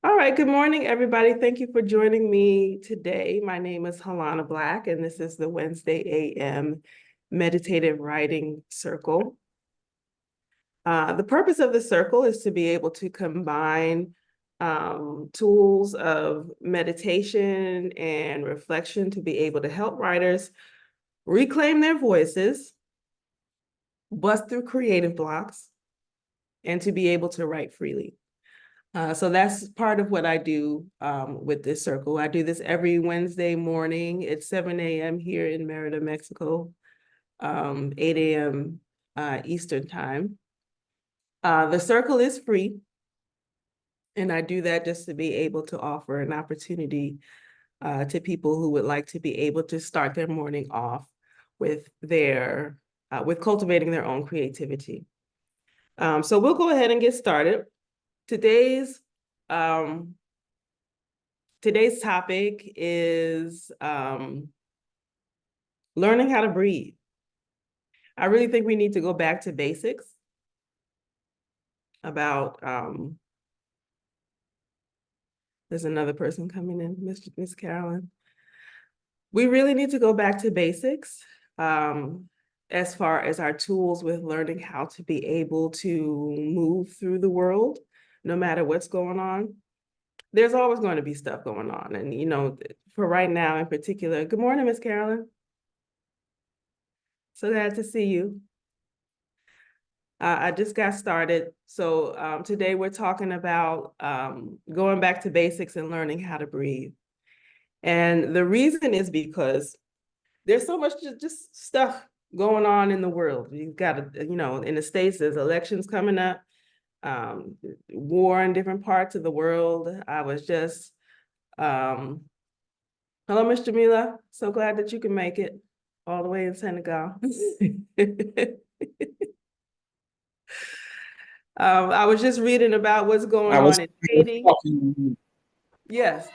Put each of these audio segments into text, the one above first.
All right, good morning, everybody. Thank you for joining me today. My name is Helana Black, and this is the Wednesday AM Meditative Writing Circle. The purpose of the circle is to be able to combine tools of meditation and reflection to be able to help writers reclaim their voices, bust through creative blocks, and to be able to write freely. So that's part of what I do with this circle. I do this every Wednesday morning at 7 a.m. here in Merida, Mexico, 8 a.m. Eastern time. The circle is free, and I do that just to be able to offer an opportunity to people who would like to be able to start their morning off with with cultivating their own creativity. So we'll go ahead and get started. Today's topic is learning how to breathe. I really think we need to go back to basics about, there's another person coming in, Miss Carolyn. We really need to go back to basics as far as our tools with learning how to be able to move through the world, no matter what's going on. There's always going to be stuff going on. And, you know, for right now in particular, good morning, Miss Carolyn. So glad to see you. I just got started. So today we're talking about going back to basics and learning how to breathe. And the reason is because there's so much just stuff going on in the world. You've got to, you know, in the States, there's elections coming up, war in different parts of the world. I was just, hello, Miss Jamila. So glad that you can make it all the way in Senegal. I was just reading about what's going on in Haiti. Yes.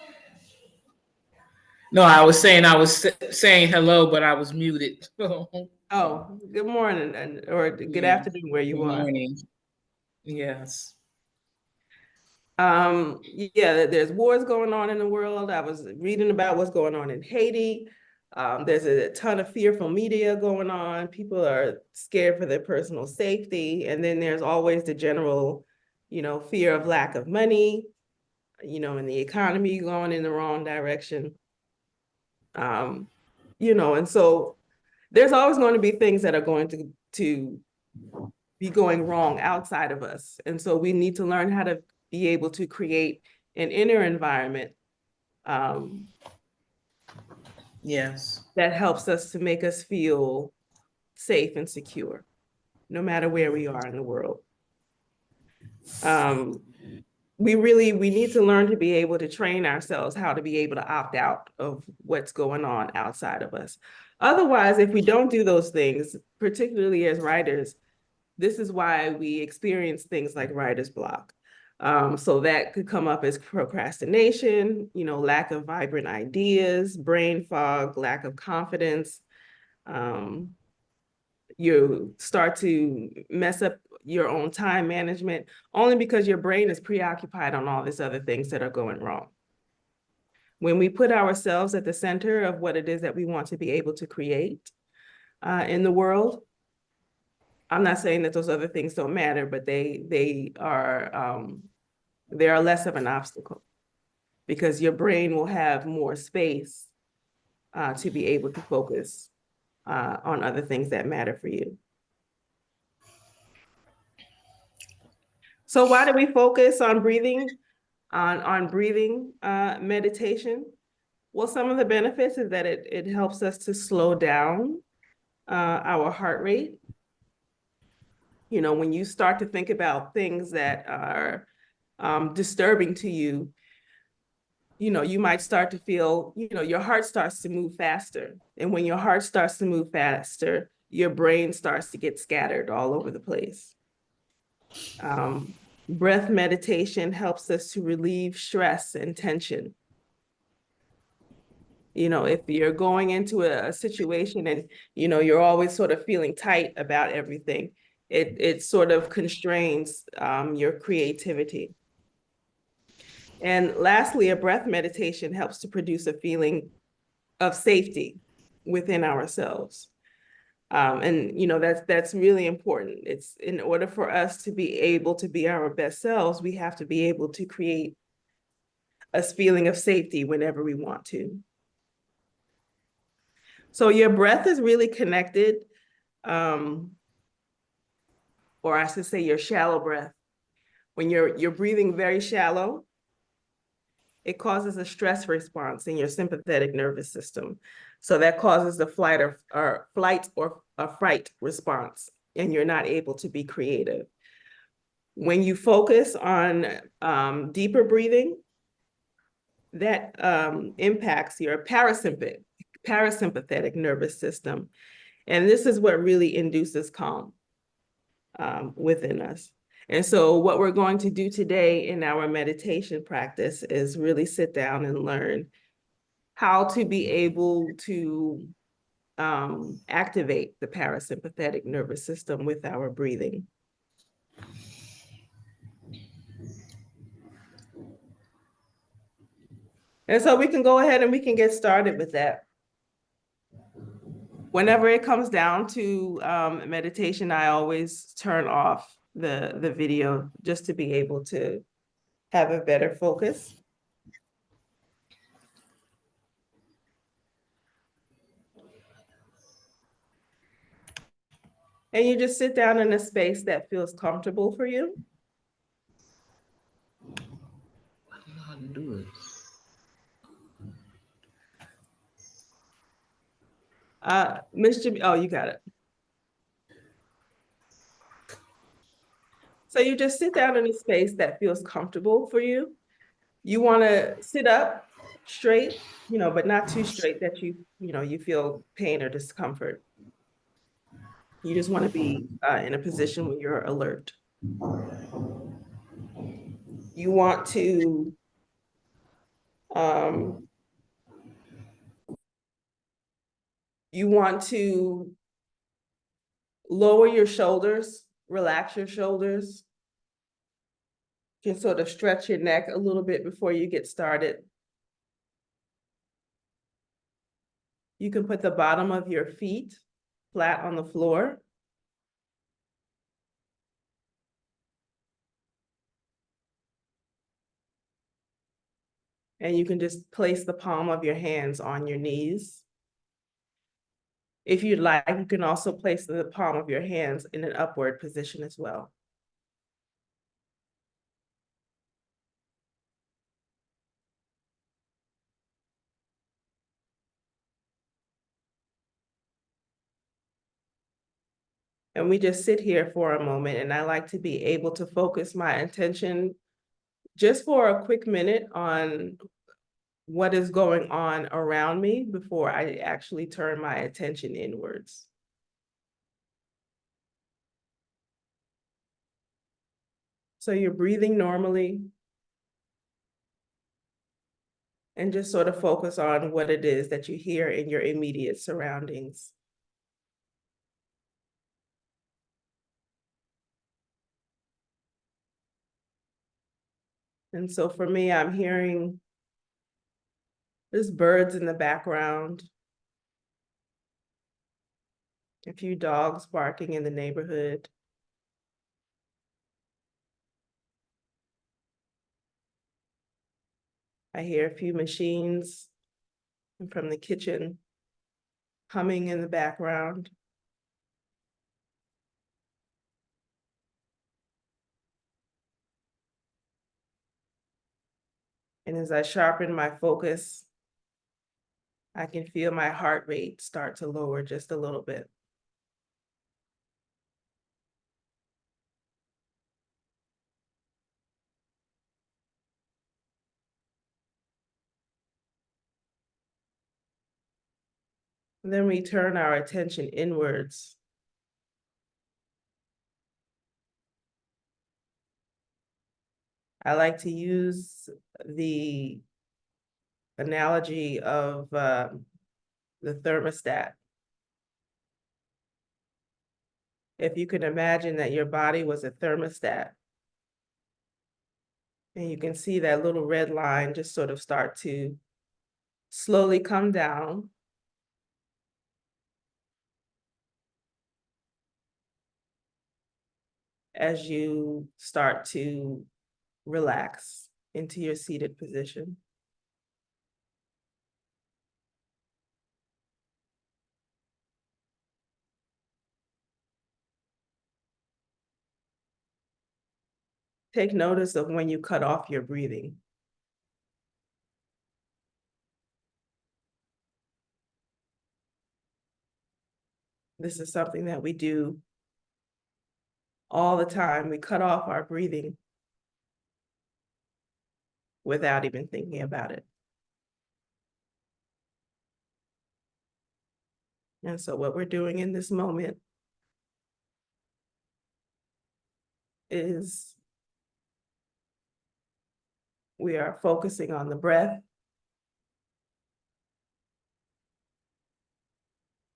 No, I was saying saying hello, but I was muted. Oh, good morning or good Yeah. afternoon where you Good are. morning. Yes. Yeah, there's wars going on in the world. I was reading about what's going on in Haiti. There's a ton of fearful media going on. People are scared for their personal safety. And then there's always the general, you know, fear of lack of money, you know, and the economy going in the wrong direction. You know, and so there's always going to be things that are going to be going wrong outside of us. And so we need to learn how to be able to create an inner environment Yes. that helps us to make us feel safe and secure, no matter where we are in the world. Um, we need to learn to be able to train ourselves how to be able to opt out of what's going on outside of us. Otherwise, if we don't do those things, particularly as writers, this is why we experience things like writer's block. So that could come up as procrastination, you know, lack of vibrant ideas, brain fog, lack of confidence. You start to mess up your own time management only because your brain is preoccupied on all these other things that are going wrong. When we put ourselves at the center of what it is that we want to be able to create in the world, I'm not saying that those other things don't matter, but they are less of an obstacle because your brain will have more space to be able to focus on other things that matter for you. So why do we focus on breathing, on breathing meditation? Well, some of the benefits is that it helps us to slow down our heart rate. You know, when you start to think about things that are disturbing to you, you know, you might start to feel, you know, your heart starts to move faster. And when your heart starts to move faster, your brain starts to get scattered all over the place. Breath meditation helps us to relieve stress and tension. You know, if you're going into a situation and, you know, you're always sort of feeling tight about everything, it sort of constrains your creativity. And lastly, a breath meditation helps to produce a feeling of safety within ourselves. And that's really important. It's in order for us to be able to be our best selves, we have to be able to create a feeling of safety whenever we want to. So your breath is really connected, or I should say your shallow breath. When you're breathing very shallow, it causes a stress response in your sympathetic nervous system. So that causes the flight or a fright response, and you're not able to be creative. When you focus on deeper breathing, that impacts your parasympathetic nervous system. And this is what really induces calm within us. And so what we're going to do today in our meditation practice is really sit down and learn how to be able to activate the parasympathetic nervous system with our breathing. And so we can go ahead and we can get started with that. Whenever it comes down to meditation, I always turn off the video just to be able to have a better focus. And you just sit down in a space that feels comfortable for you. I don't know how to do it. Mr. Oh, you got it. So you just sit down in a space that feels comfortable for you. You want to sit up straight, but not too straight that you feel pain or discomfort. You just want to be in a position where you're alert. You want to um, you want to lower your shoulders, relax your shoulders. You can sort of stretch your neck a little bit before you get started. You can put the bottom of your feet flat on the floor. And you can just place the palm of your hands on your knees. If you'd like, you can also place the palm of your hands in an upward position as well. And we just sit here for a moment, and I like to be able to focus my attention just for a quick minute on what is going on around me before I actually turn my attention inwards. So you're breathing normally, and just sort of focus on what it is that you hear in your immediate surroundings. And so for me, I'm hearing there's birds in the background, a few dogs barking in the neighborhood. I hear a few machines from the kitchen humming in the background. And as I sharpen my focus, I can feel my heart rate start to lower just a little bit. And then we turn our attention inwards. I like to use the analogy of the thermostat. If you can imagine that your body was a thermostat, And you can see that little red line just sort of start to slowly come down. As you start to relax into your seated position. Take notice of when you cut off your breathing. This is something that we do all the time. We cut off our breathing without even thinking about it. And so what we're doing in this moment is we are focusing on the breath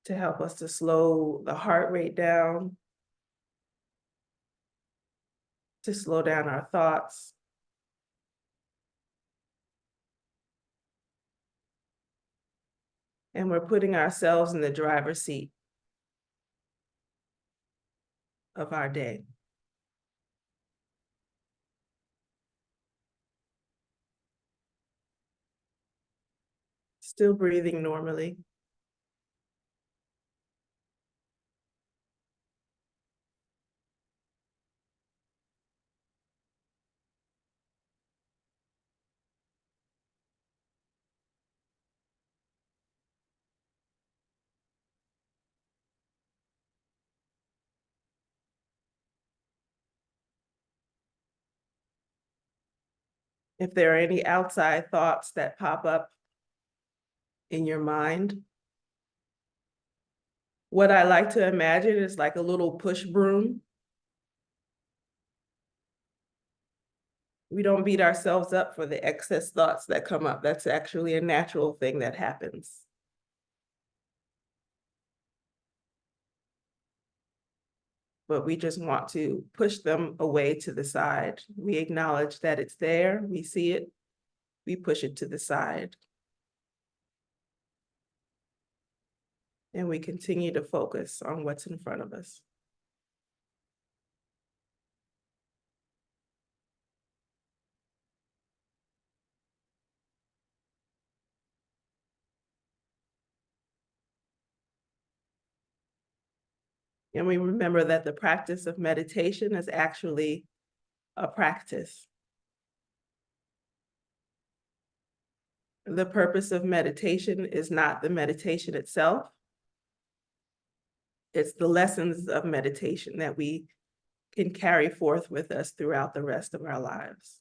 to help us to slow the heart rate down, to slow down our thoughts. And we're putting ourselves in the driver's seat of our day. Still breathing normally. If there are any outside thoughts that pop up in your mind, what I like to imagine is like a little push broom. We don't beat ourselves up for the excess thoughts that come up. That's actually a natural thing that happens. But we just want to push them away to the side. We acknowledge that it's there, we see it, we push it to the side. And we continue to focus on what's in front of us. And we remember that the practice of meditation is actually a practice. The purpose of meditation is not the meditation itself. It's the lessons of meditation that we can carry forth with us throughout the rest of our lives.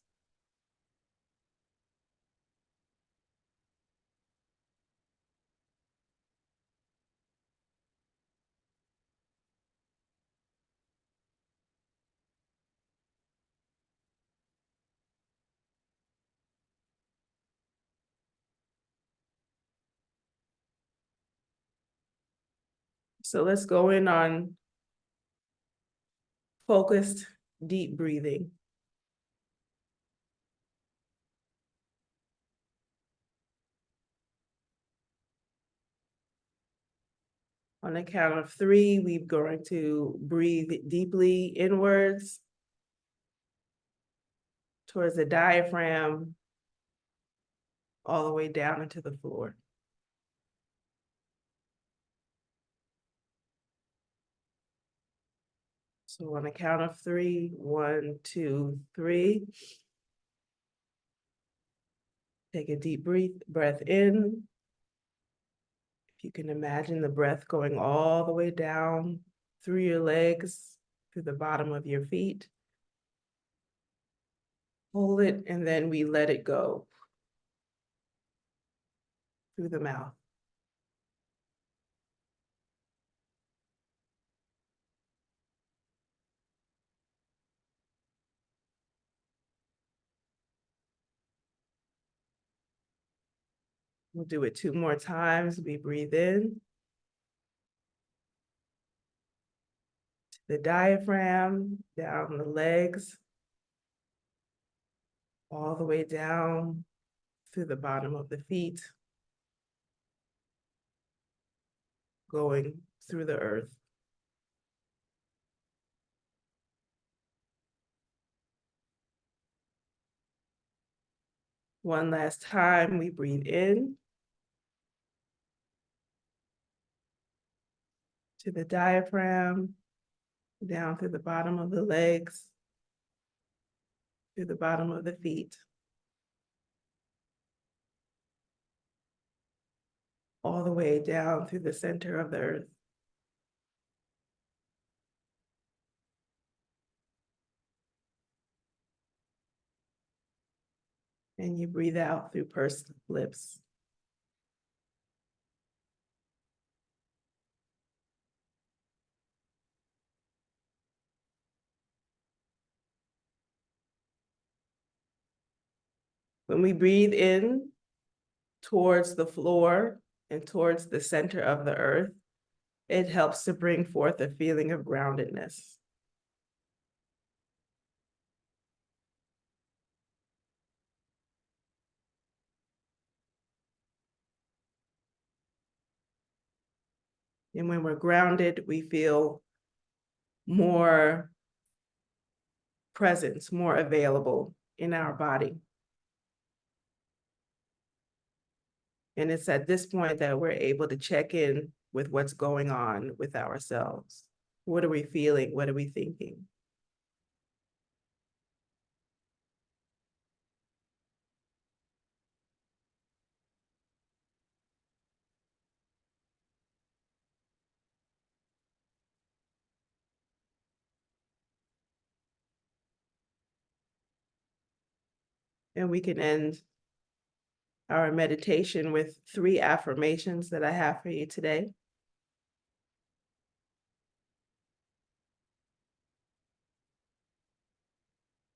So let's go in on focused, deep breathing. On the count of 3, we're going to breathe deeply inwards towards the diaphragm, all the way down into the floor. So on the count of 3, 1, 2, 3. Take a deep breath in. If you can imagine the breath going all the way down through your legs, through the bottom of your feet. Hold it, and then we let it go through the mouth. We'll do it 2 more times. We breathe in to the diaphragm, down the legs, all the way down through the bottom of the feet, going through the earth. One last time, we breathe in to the diaphragm, down through the bottom of the legs, through the bottom of the feet, all the way down through the center of the earth. And you breathe out through pursed lips. When we breathe in towards the floor and towards the center of the earth, it helps to bring forth a feeling of groundedness. And when we're grounded, we feel more presence, more available in our body. And it's at this point that we're able to check in with what's going on with ourselves. What are we feeling? What are we thinking? And we can end our meditation with 3 affirmations that I have for you today.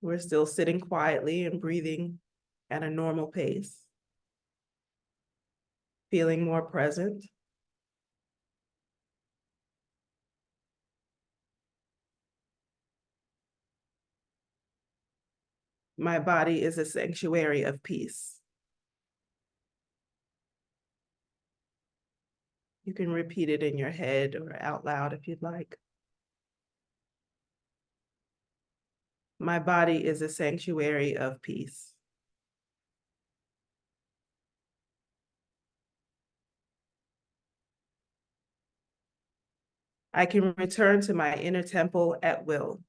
We're still sitting quietly and breathing at a normal pace, feeling more present. My body is a sanctuary of peace. You can repeat it in your head or out loud if you'd like. My body is a sanctuary of peace. I can return to my inner temple at will.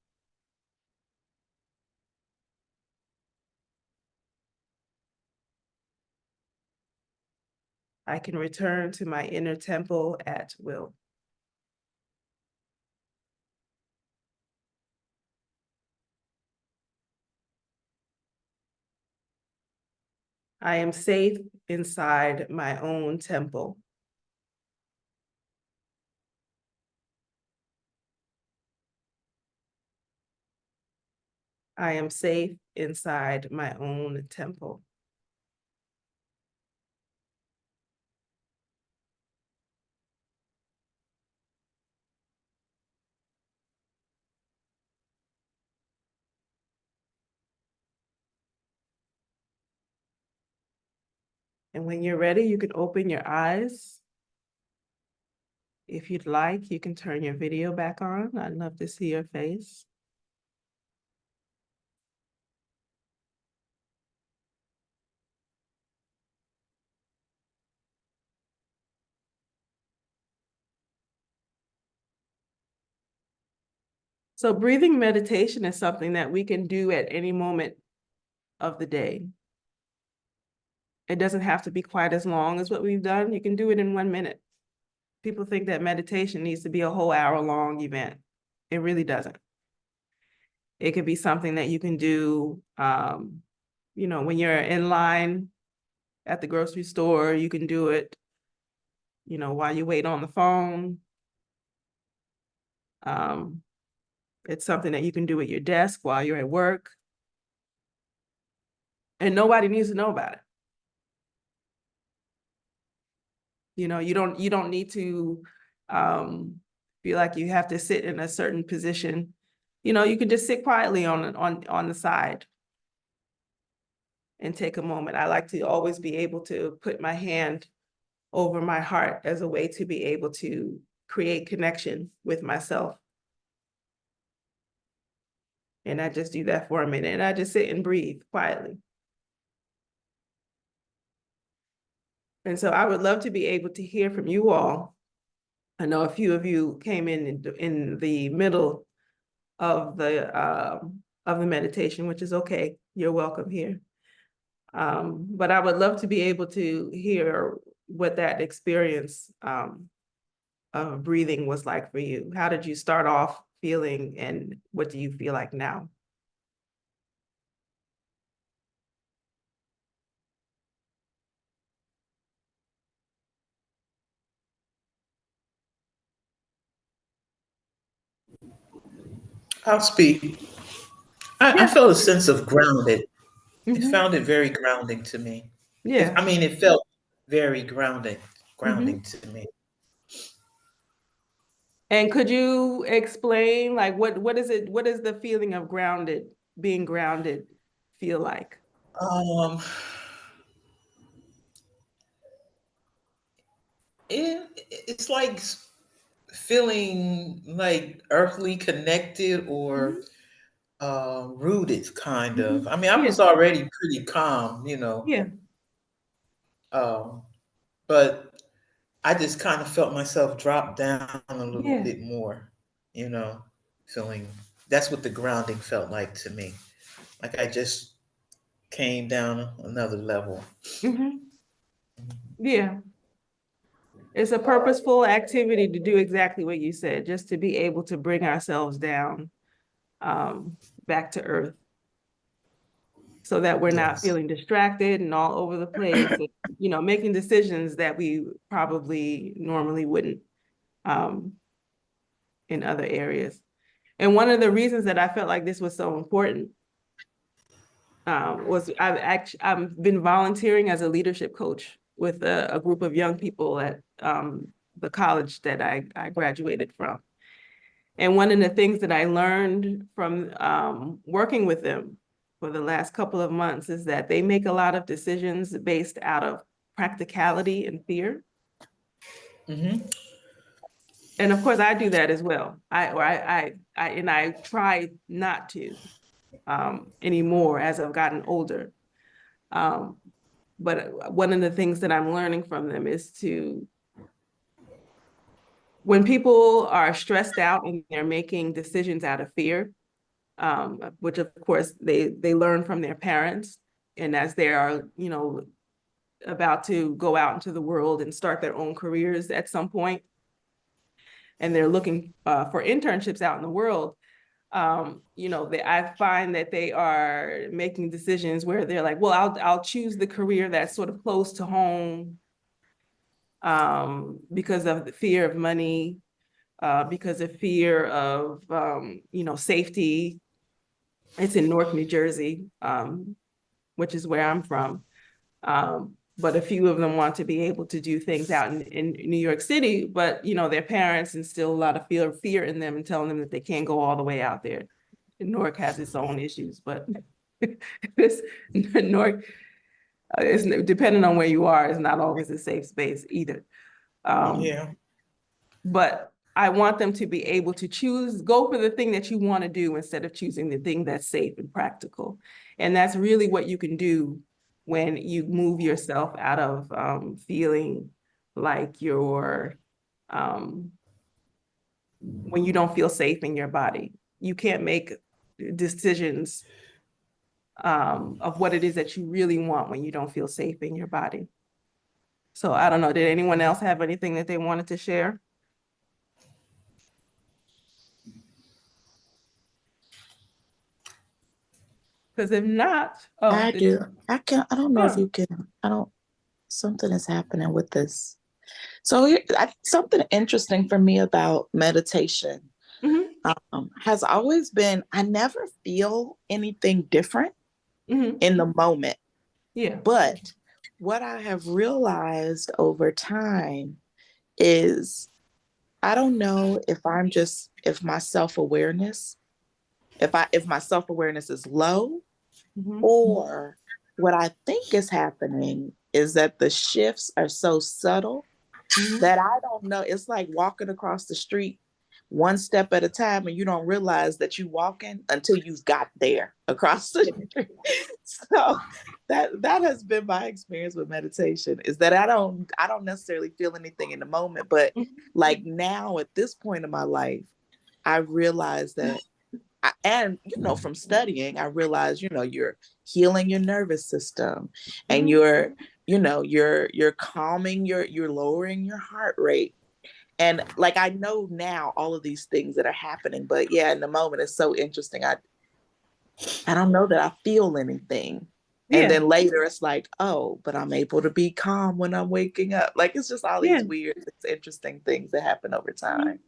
I can return to my inner temple at will. I am safe inside my own temple. I am safe inside my own temple. And when you're ready, you can open your eyes. If you'd like, you can turn your video back on. I'd love to see your face. So breathing meditation is something that we can do at any moment of the day. It doesn't have to be quite as long as what we've done. You can do it in 1 minute. People think that meditation needs to be a whole hour-long event. It really doesn't. It could be something that you can do, when you're in line at the grocery store. You can do it, while you wait on the phone. It's something that you can do at your desk while you're at work. And nobody needs to know about it. You don't need to feel like you have to sit in a certain position. You can just sit quietly on the side. and take a moment. I like to always be able to put my hand over my heart as a way to be able to create connection with myself. And I just do that for a minute, and I just sit and breathe quietly. And so I would love to be able to hear from you all. I know a few of you came in the middle of the meditation, which is okay. You're welcome here. But I would love to be able to hear what that experience of breathing was like for you. How did you start off feeling, and what do you feel like now? I'll speak. I Yeah. felt a sense of grounded. I Mm-hmm. found it very grounding to me. Yeah. It felt very Mm-hmm. grounding to me. And could you explain, like, what is it? What is the feeling of being grounded feel like? Um, it's like feeling like earthly connected or Mm-hmm. rooted, kind Mm-hmm. of. I Yeah. was already pretty calm, Yeah. um, but I just kind of felt myself drop down a little Yeah. bit more, you know, feeling that's what the grounding felt like to me. Like I just came down another level. Mm-hmm. Yeah. It's a purposeful activity to do exactly what you said, just to be able to bring ourselves down, um, back to earth, so that we're not Yes. feeling distracted and all over the place, and, making decisions that we probably normally wouldn't, um, in other areas. And one of the reasons that I felt like this was so important, was I've been volunteering as a leadership coach with a group of young people at, the college that I graduated from. And one of the things that I learned from, working with them for the last couple of months is that they make a lot of decisions based out of practicality and fear. Hmm. And of course, I do that as well. I try not to, anymore as I've gotten older. Um, but one of the things that I'm learning from them is when people are stressed out and they're making decisions out of fear, which of course they learn from their parents. And as they are, about to go out into the world and start their own careers at some point, and they're looking, for internships out in the world, I find that they are making decisions where they're like, well, I'll choose the career that's sort of close to home, because of the fear of money, because of fear of, safety. It's in Newark, New Jersey, which is where I'm from. But a few of them want to be able to do things out in New York City, but their parents instill a lot of fear in them and telling them that they can't go all the way out there. Newark has its own issues, but this Newark is, depending on where you are, is not always a safe space either. Um, Yeah. but I want them to be able to go for the thing that you want to do instead of choosing the thing that's safe and practical. And that's really what you can do when you move yourself out of, feeling like um, when you don't feel safe in your body. You can't make decisions, of what it is that you really want when you don't feel safe in your body. So I don't know, did anyone else have anything that they wanted to share? Because if not, oh, I do. I don't know if yeah. you can. I don't. Something is happening with this. So something interesting for me about meditation, Mm-hmm. has always been I never feel anything different Mm-hmm. in the moment. Yeah. But what I have realized over time is I don't know if my self-awareness, if my self-awareness is low, Mm-hmm. or what I think is happening is that the shifts are so subtle Mhm. that I don't know. It's like walking across the street one step at a time, and you don't realize that you're walking until you've got there across the street. So that has been my experience with meditation, is that I don't necessarily feel anything in the moment, but like now at this point in my life, I realize that and from studying, I realized, you're healing your nervous system, and Mhm. you're calming you're lowering your heart rate. And like, I know now all of these things that are happening, but yeah, in the moment it's so interesting. I don't know that I feel anything. And Yeah, then later it's like, oh, but I'm able to be calm when I'm waking up. Like, it's just all yeah. these weird, interesting things that happen over Mhm. time.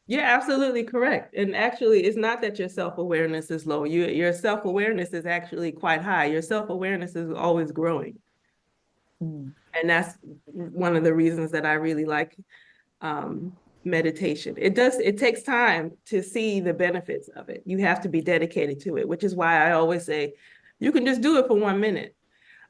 You're absolutely correct. And actually, it's not that your self-awareness is low. Your self-awareness is actually quite high. Your self-awareness is always growing. Mm. And that's one of the reasons that I really like um, meditation. It takes time to see the benefits of it. You have to be dedicated to it, which is why I always say you can just do it for 1 minute.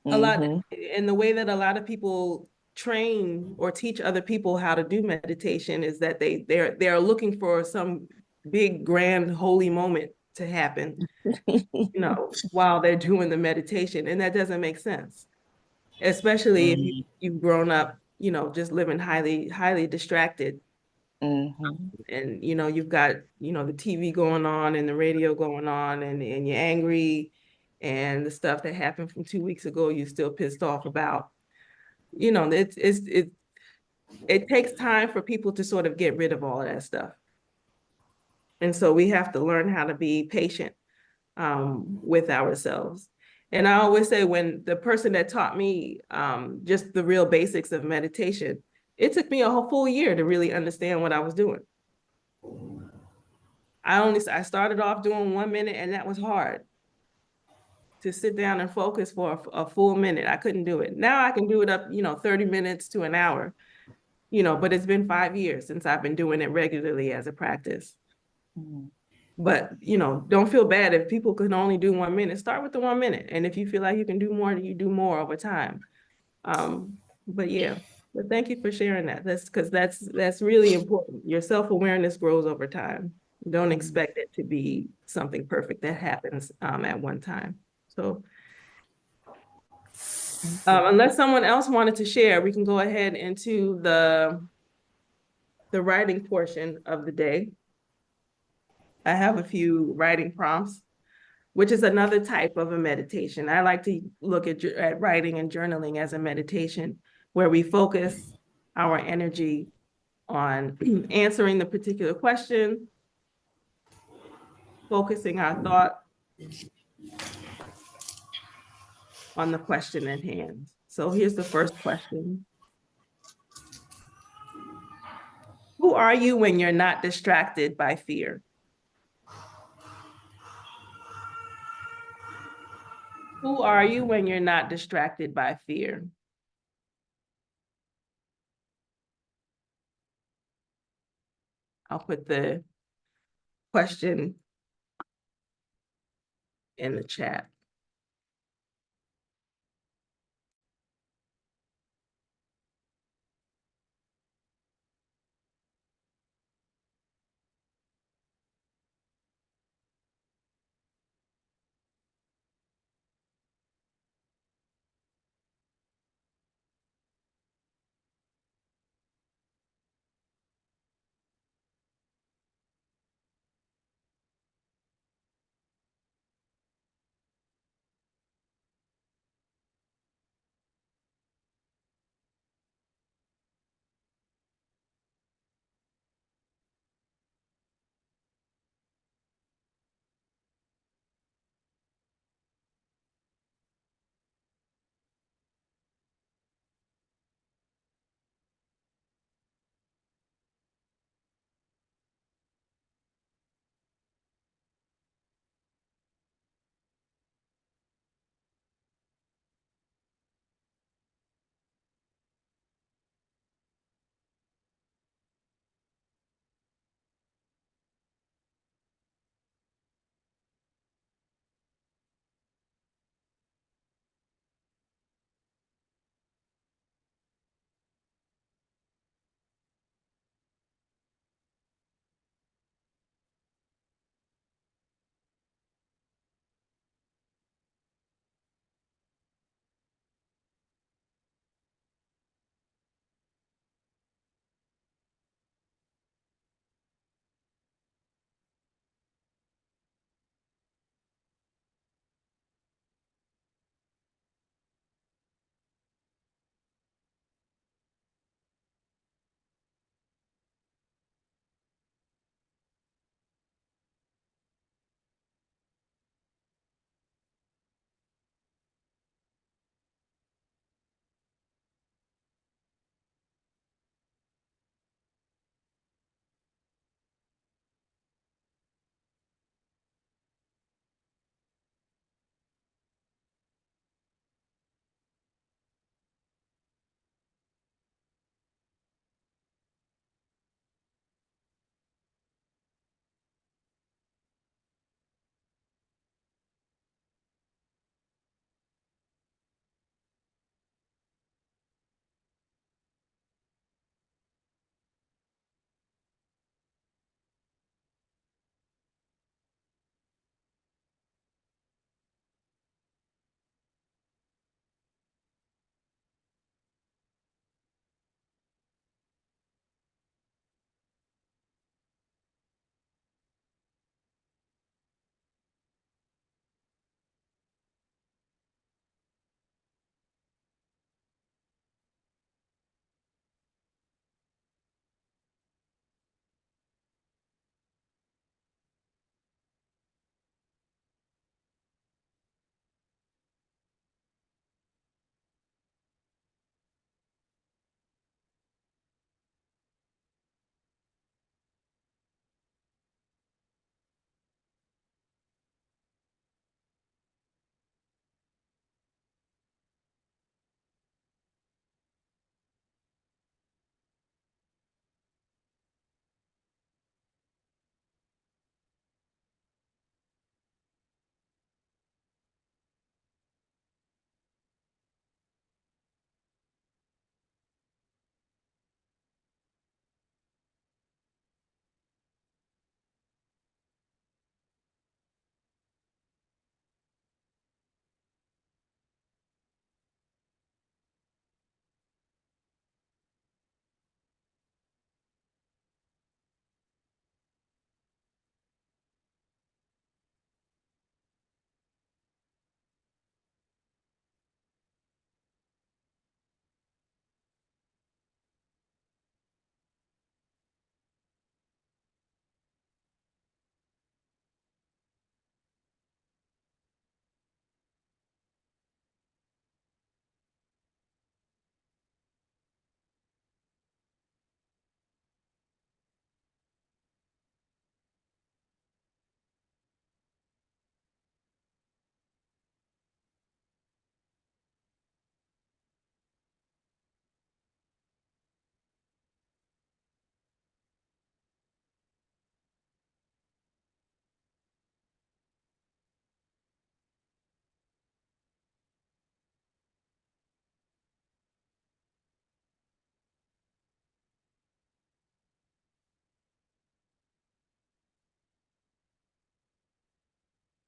A lot, Mm-hmm. and the way that a lot of people train or teach other people how to do meditation is that they're looking for some big grand holy moment to happen, while they're doing the meditation, and that doesn't make sense, especially if you've grown up, just living highly distracted, Mm-hmm. and you've got the TV going on and the radio going on, and you're angry, and the stuff that happened from 2 weeks ago you're still pissed off about. It takes time for people to sort of get rid of all of that stuff, and so we have to learn how to be patient with ourselves. And I always say, when the person that taught me just the real basics of meditation, it took me a whole full year to really understand what I was doing. I started off doing 1 minute, and that was hard to sit down and focus for a full minute. I couldn't do it. Now I can do it up, 30 minutes to an hour, but it's been 5 years since I've been doing it regularly as a practice. Mm-hmm. But, don't feel bad if people can only do 1 minute. Start with the 1 minute. And if you feel like you can do more, you do more over time. But yeah, but thank you for sharing that. That's really important. Your self-awareness grows over time. Don't expect it to be something perfect that happens at one time. So unless someone else wanted to share, we can go ahead into the writing portion of the day. I have a few writing prompts, which is another type of a meditation. I like to look at writing and journaling as a meditation, where we focus our energy on answering the particular question, focusing our thought on the question at hand. So here's the first question. Who are you when you're not distracted by fear? Who are you when you're not distracted by fear? I'll put the question in the chat.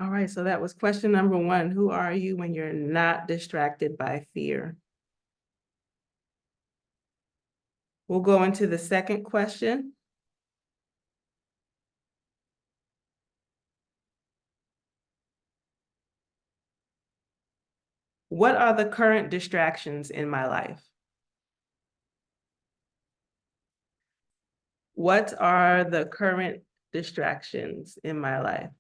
All right, so that was question number one. Who are you when you're not distracted by fear? We'll go into the second question. What are the current distractions in my life? What are the current distractions in my life?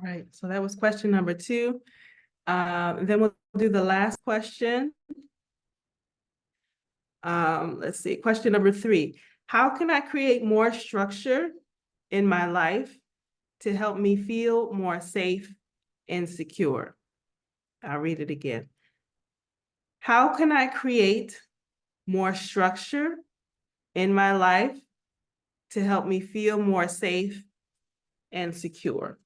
right, so that was question number 2. Then we'll do the last question. Let's see, question number 3. How can I create more structure in my life to help me feel more safe and secure? I'll read it again. How can I create more structure in my life to help me feel more safe and secure?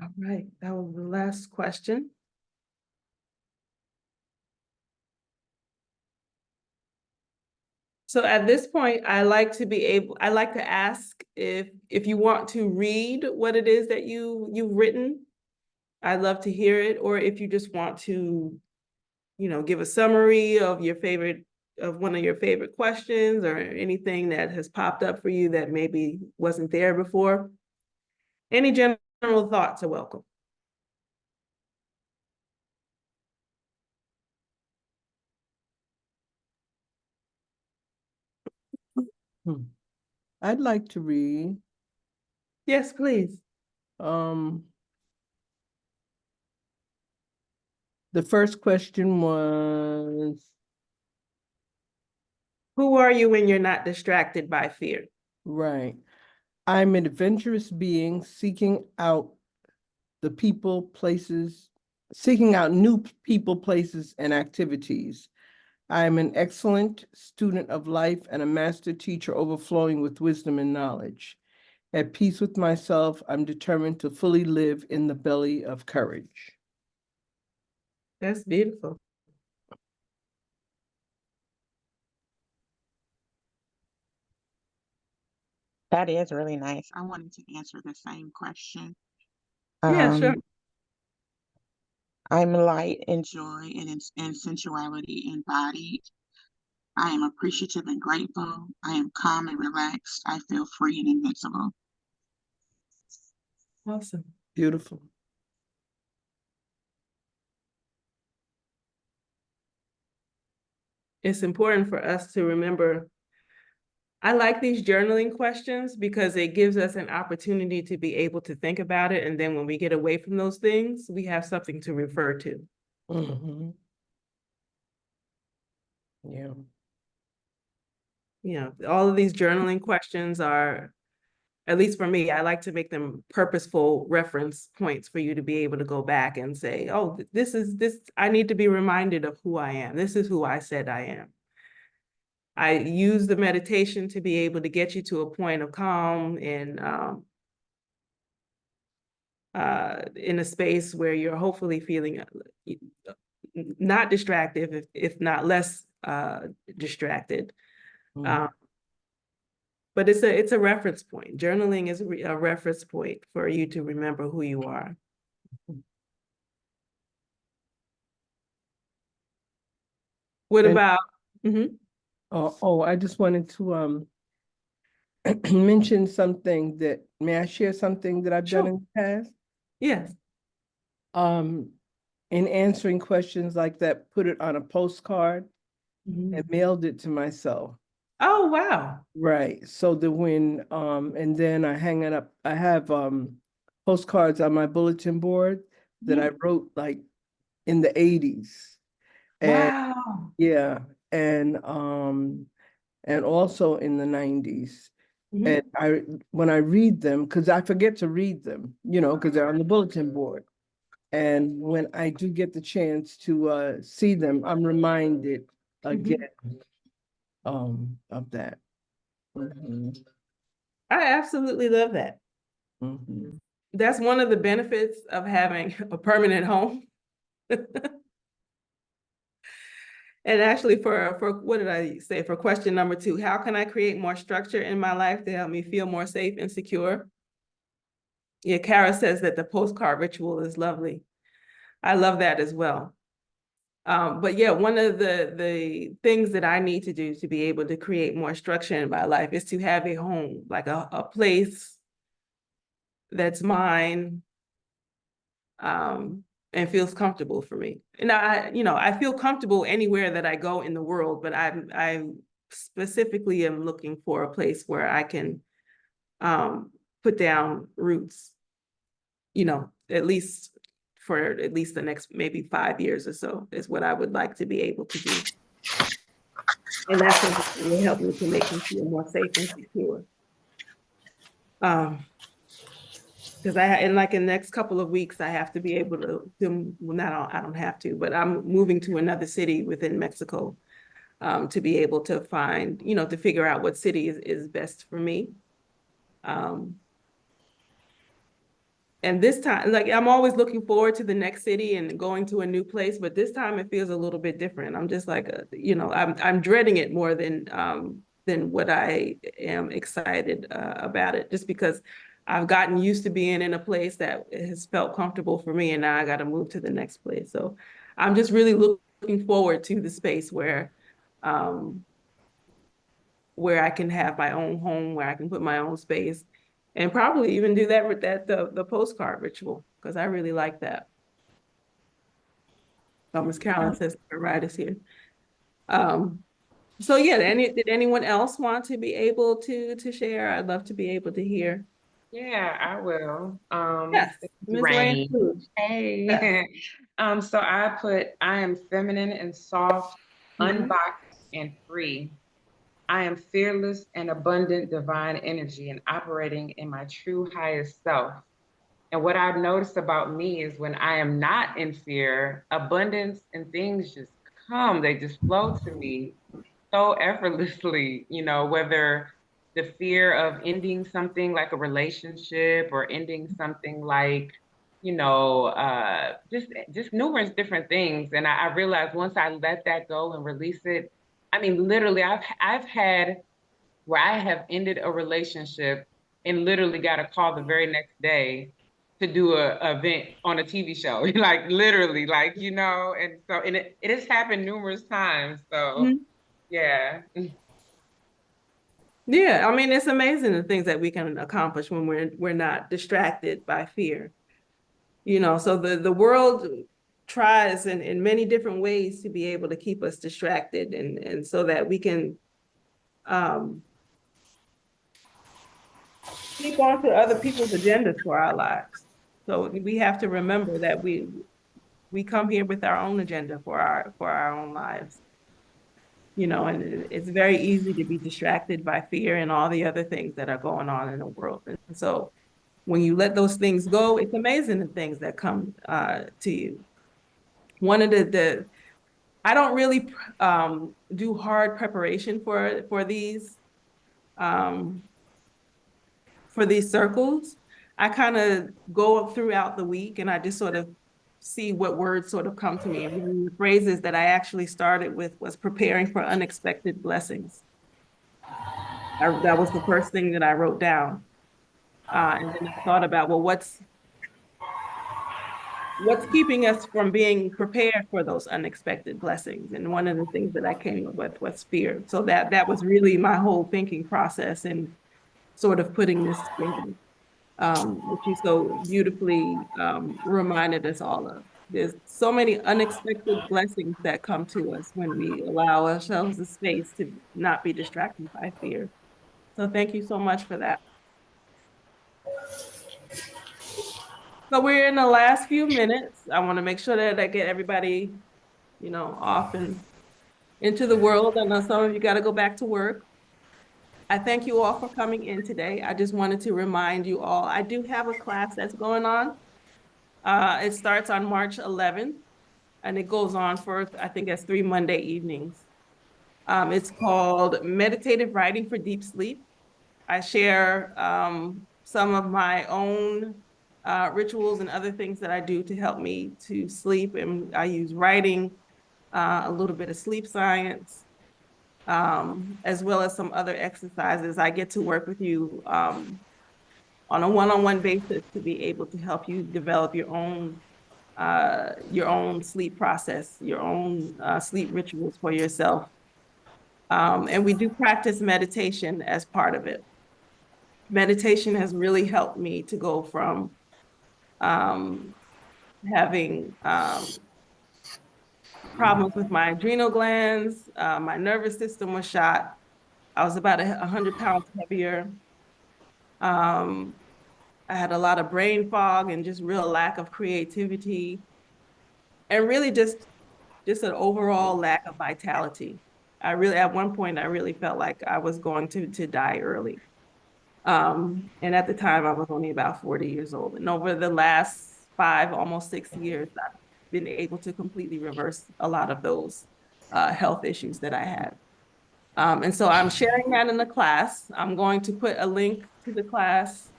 All right, that was the last question. So at this point, I like to ask if you want to read what it is that you've written. I'd love to hear it, or if you just want to, give a summary of one of your favorite questions or anything that has popped up for you that maybe wasn't there before. Any general thoughts are welcome. I'd like to read. Yes, please. The first question was, Who are you when you're not distracted by fear? right. I'm an adventurous being seeking out new people, places, and activities. I am an excellent student of life and a master teacher overflowing with wisdom and knowledge. At peace with myself, I'm determined to fully live in the belly of courage. That's beautiful. That is really nice. I wanted to answer the same question. Yeah, sure. I'm light in joy and sensuality embodied. I am appreciative and grateful. I am calm and relaxed. I feel free and invincible. Awesome. Beautiful. It's important for us to remember. I like these journaling questions because it gives us an opportunity to be able to think about it. And then when we get away from those things, we have something to refer to. Mm-hmm. Yeah. All of these journaling questions are, at least for me, I like to make them purposeful reference points for you to be able to go back and say, oh, I need to be reminded of who I am. This is who I said I am. I use the meditation to be able to get you to a point of calm and in a space where you're hopefully feeling not distracted, if not less distracted. Mm. But it's a reference point. Journaling is a reference point for you to remember who you are. What about? Mm-hmm. I just wanted to mention something that, may I share something that I've done Sure. in the past? Yes. In answering questions like that, put it on a postcard and mailed it to myself. Oh, wow. Right. So that when, and then I hang it up, I have postcards on my bulletin board that I wrote like in the 80s. And Wow. yeah, and also in the 90s. And when I read them, because I forget to read them, because they're on the bulletin board. And when I do get the chance to see them, I'm reminded again of that. Mhm. I absolutely love that. Mhm. That's one of the benefits of having a permanent home. And actually for what did I say? For question number 2, how can I create more structure in my life to help me feel more safe and secure? Yeah, Kara says that the postcard ritual is lovely. I love that as well. But yeah, one of the things that I need to do to be able to create more structure in my life is to have a home, like a place that's mine, and feels comfortable for me. And I feel comfortable anywhere that I go in the world, but I specifically am looking for a place where I can put down roots, at least for at least the next maybe 5 years or so is what I would like to be able to do. And that's something that will help me to make me feel more safe and secure. Because in the next couple of weeks, I have to be able to well, not, I don't have to, but I'm moving to another city within Mexico to be able to find, to figure out what city is best for me. And this time, like, I'm always looking forward to the next city and going to a new place, but this time it feels a little bit different. I'm just like, I'm dreading it more than what I am excited about it, just because I've gotten used to being in a place that has felt comfortable for me, and now I got to move to the next place. So I'm just really looking forward to the space um, where I can have my own home, where I can put my own space, and probably even do that with the postcard ritual, because I really like that. Miss Carolyn says her ride is here. So yeah, did anyone else want to be able to share? I'd love to be able to hear. Yeah, I will. Yes, This is Ms. Rain. Rain. Hey. So I am feminine and soft, Mhm. unboxed and free. I am fearless and abundant divine energy and operating in my true highest self. And what I've noticed about me is when I am not in fear, abundance and things just come, they just flow to me so effortlessly, whether the fear of ending something like a relationship or ending something like, just numerous different things. And I realized once I let that go and release it, I mean, literally, I've had where I have ended a relationship and literally got a call the very next day to do a event on a TV show, like literally, and it has happened numerous times. So Mhm. yeah. Yeah, I mean, it's amazing the things that we can accomplish when we're not distracted by fear. So the world tries in many different ways to be able to keep us distracted, and so that we can um keep on to other people's agendas for our lives. So we have to remember that we come here with our own agenda for our own lives. And it's very easy to be distracted by fear and all the other things that are going on in the world. And so when you let those things go, it's amazing the things that come to you. One of the I don't really do hard preparation um, for these circles. I kind of go throughout the week and I just sort of see what words sort of come to me. And one of the phrases that I actually started with was preparing for unexpected blessings. That was the first thing that I wrote down. And then I thought about, well, what's keeping us from being prepared for those unexpected blessings? And one of the things that I came up with was fear. So that was really my whole thinking process and sort of putting this together, which you so beautifully reminded us all of. There's so many unexpected blessings that come to us when we allow ourselves the space to not be distracted by fear. So thank you so much for that. So we're in the last few minutes. I want to make sure that I get everybody, off and into the world. I know some of you got to go back to work. I thank you all for coming in today. I just wanted to remind you all, I do have a class that's going on. It starts on March 11th and it goes on for, I think that's 3 Monday evenings. It's called Meditative Writing for Deep Sleep. I share some of my own rituals and other things that I do to help me to sleep. And I use writing, a little bit of sleep science, as well as some other exercises. I get to work with you on a one-on-one basis to be able to help you develop your own sleep process, your own sleep rituals for yourself. And we do practice meditation as part of it. Meditation has really helped me to go from having problems with my adrenal glands. My nervous system was shot. I was about 100 pounds heavier. Um, I had a lot of brain fog and just real lack of creativity, and really just an overall lack of vitality. At one point, I really felt like I was going to die early. And at the time, I was only about 40 years old. And over the last 5, almost 6 years, I've been able to completely reverse a lot of those health issues that I had. And so I'm sharing that in the class. I'm going to put a link to the class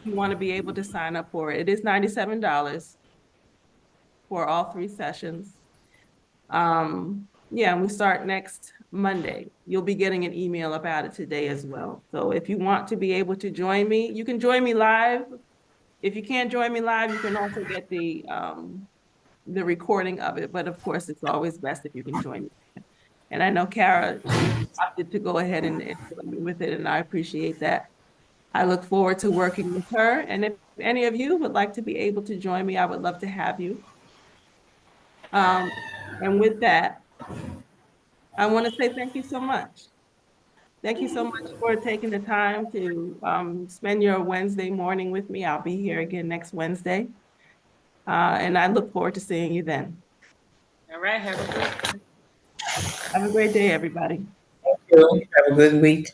you want to be able to sign up for it. It is $97 for all 3 sessions. Yeah, and we start next Monday. You'll be getting an email about it today as well. So if you want to be able to join me, you can join me live. If you can't join me live, you can also get the recording of it. But of course, it's always best if you can join me. And I know Kara, she opted to go ahead and join me with it, and I appreciate that. I look forward to working with her. And if any of you would like to be able to join me, I would love to have you. And with that, I want to say thank you so much. Thank you so much for taking the time to spend your Wednesday morning with me. I'll be here again next Wednesday. And I look forward to seeing you then. All right, have a good Have a great day, everybody. Have a good week.